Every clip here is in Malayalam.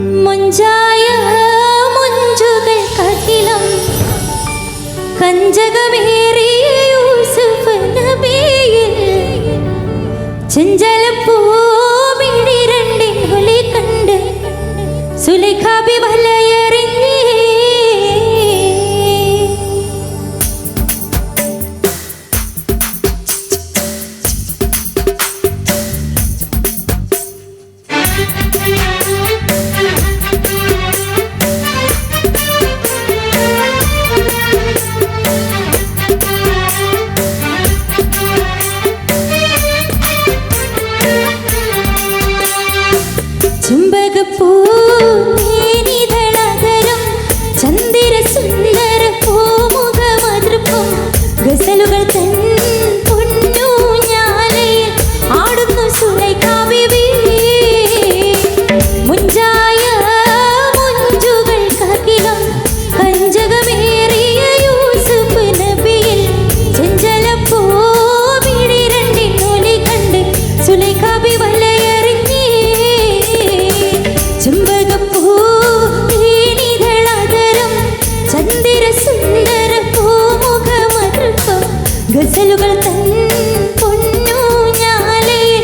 മുഞ്ചായ മുഞ്ചുകൾ കകിലം കഞ്ചകമേറിയ യൂസുഫ് നബിയിൽ ചെഞ്ചലപ്പൂമിഴി രണ്ടിൻ ഒലി കണ്ട് സുലൈഖ ബി വലയെറിഞ്ഞേ. ചെമ്പകപ്പൂ തേനിതളതരം ചന്ദിര സുന്ദര പൂമുഖമതൃപ്പം ഗസലുകൾ തൻ പൊന്നൂഞ്ഞാലയിൽ ആടുന്നു സുലൈഖ ബീവി. മുഞ്ചായ മുഞ്ചുകൾ കകിലം കഞ്ചകമേറിയ യൂസുഫ് നബിയിൽ ചെഞ്ചലപ്പൂമിഴി രണ്ടിൻ ഒലി കണ്ട് സുലൈഖ ബി വലയെറിഞ്ഞേ. ചെമ്പകപ്പൂ തേനിതളതരം ചന്ദിര സുന്ദര പൂമുഖമതൃപ്പം ഗസലുകൾ തൻ പൊന്നൂഞ്ഞാലയിൽ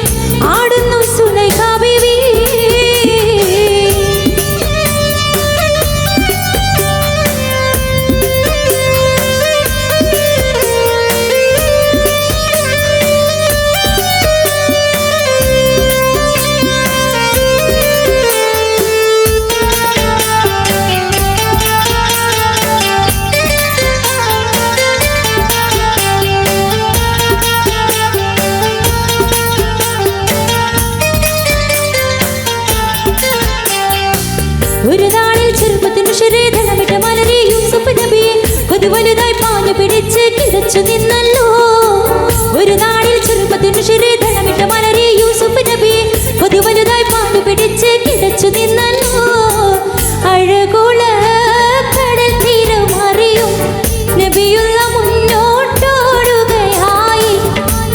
ആടുന്നു സുലൈഖ ബീവി. ഒരു നാളിൽ ചെറുപ്പത്തിനു ശരീരമിട്ട മലരെ യൂസുഫ് നബിയെ കൊതി വലുതായി പാഞ്ഞു പിടിച്ച് കിതച്ചു നിന്നല്ലോ. ഒരു നാളിൽ ചെറുപ്പത്തിനു ശരീരമിട്ട മലരെ യൂസുഫ് നബിയെ കൊതി വലുതായി പാഞ്ഞു പിടിച്ച് കിതച്ചു നിന്നല്ലോ. അഴകുള കടൽ തീരമറിയും നബിയുള്ള മുന്നോട്ടോടുകയായി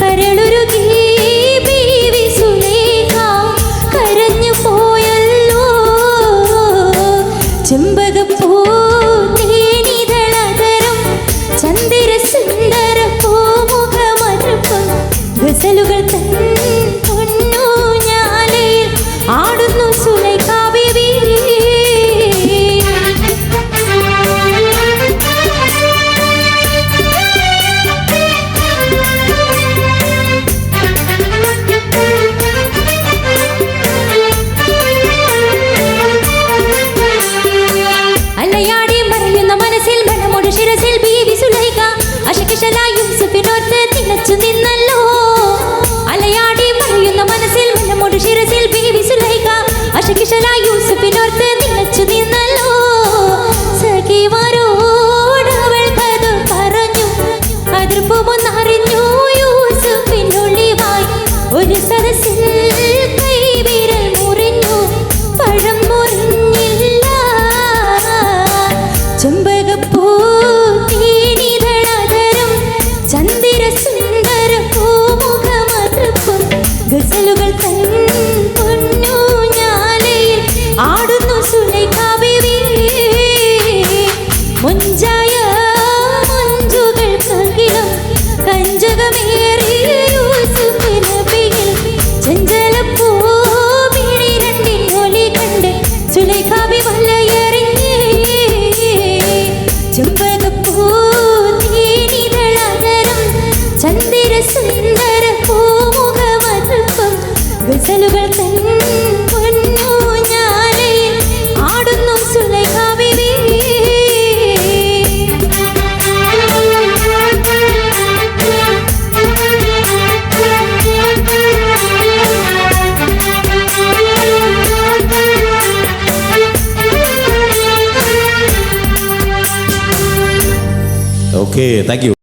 കരളുരുകി ബീവി സുലൈഖ കരഞ്ഞു പോയല്ലോ. ചെമ്പകപ്പൂ തേനിതളതരം ചന്ദിര സുന്ദര പൂമുഖമതൃപ്പം ഗസലുകൾ തൻ പൊന്നൂഞ്ഞാലയിൽ ആടുന്നു സുലൈഖ ബീവി. അലയാടി മറയുന്ന മനസ്സിൽ മണമോട് ശിരസിൽ ബീവി സുലൈഖ അശകിശലായി യൂസുഫിനോർത്ത് തിളച്ചു നിന്നല്ലോ. അലയാടി മറയുന്ന മനസ്സിൽ മണമോട് ശിരസിൽ ബീവി സുലൈഖ അശകിശലായി യൂസുഫിനോർത്ത് തിളച്ചു നിന്നല്ലോ. സഖിമാരോട് അവൾ കഥ പറഞ്ഞു അതിർപ്പമൊന്നറിഞ്ഞു യൂസുഫിനൊളിവായി ഒരു സദസ്സിൽ കൈവിരൽ മുറിഞ്ഞു പഴം മുറിഞ്ഞില്ല. ചെമ്പകപ്പൂ തേനിതളതരം ചന്ദിര സുന്ദര പൂമുഖമതൃപ്പം ഗസലുകൾ തൻ പൊന്നൂഞ്ഞാലയിൽ ആടുന്നു സുലൈഖ ബീവി. മുഞ്ചായ മുഞ്ചുകൾ കകിലം കഞ്ചകമേറിയ യൂസുഫ് നബിയിൽ ചെഞ്ചലപ്പൂമിഴി രണ്ടിൻ ഒലി കണ്ട് സുലൈഖ ബി വലയെറിഞ്ഞേ. ചെമ്പകപ്പൂ തേനിതളതരം ചന്ദിര സുന്ദര പൂമുഖമതൃപ്പം ഗസലുകൾ തൻ പൊന്നൂഞ്ഞാലയിൽ ആടുന്നു സുലൈഖ ബീവി. Okay, thank you.